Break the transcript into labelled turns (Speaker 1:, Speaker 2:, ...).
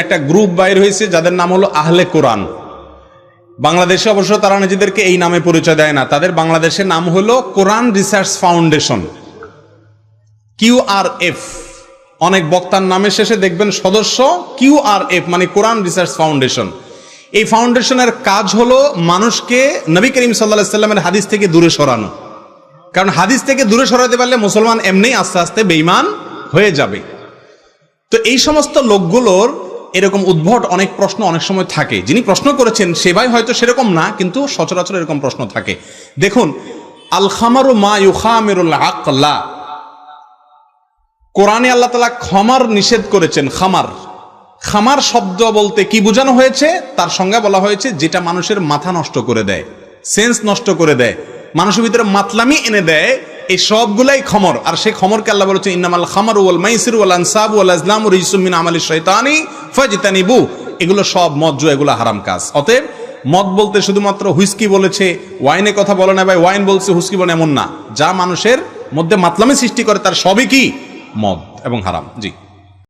Speaker 1: একটা গ্রুপ বাইর হয়েছে যাদের নাম হলো আহলে কোরআন। বাংলাদেশে অবশ্য তারা নিজেদেরকে এই নামে পরিচয় দেয় না, তাদের বাংলাদেশের নাম হলো কোরআন রিসার্চ ফাউন্ডেশন, QRF। অনেক বক্তার নামের শেষে দেখবেন সদস্য QRF, মানে কোরআন রিসার্চ ফাউন্ডেশন। এই ফাউন্ডেশনের কাজ হলো মানুষকে নবী করিম সাল্লাল্লাহু আলাইহি সাল্লামের হাদিস থেকে দূরে সরানো। কারণ হাদিস থেকে দূরে সরাতে পারলে মুসলমান এমনিই আস্তে আস্তে বেঈমান হয়ে যাবে। তো এই সমস্ত লোকগুলোর এরকম উদ্ভট অনেক প্রশ্ন অনেক সময় থাকে। যিনি প্রশ্ন করেছেন সে ভাই হয়তো সেরকম না, কিন্তু সচরাচর এরকম প্রশ্ন থাকে। দেখুন, আল খামারু মা ইউখামিরুল আকলা, কোরআনে আল্লাহ তাআলা ক্ষমার নিষেধ করেছেন। খামার শব্দ বলতে কি বোঝানো হয়েছে, তার সংজ্ঞা বলা হয়েছে যেটা মানুষের মাথা নষ্ট করে দেয়, সেন্স নষ্ট করে দেয়, মানুষের ভিতরে মাতলামি এনে দেয়, এই সবগুলাই খমর। আর সেই খমরকে আল্লাহ বলেছে ইন্নামাল খামারু ওয়াল মাইসিরু ওয়াল আনসাবু ওয়াল আজলামু রিজসুম মিন আমালিশ শাইতানি ফাজতানিবু। এগুলো সব মদ জুয়া, এগুলো হারাম কাজ। অতএব মদ বলতে শুধুমাত্র হুইস্কি বলেছে, ওয়াইনে কথা বলে না ভাই, ওয়াইন বলছে হুইস্কি বলে এমন না। যা মানুষের মধ্যে মাতলামি সৃষ্টি করে তার সবই কি মদ এবং হারাম। জি।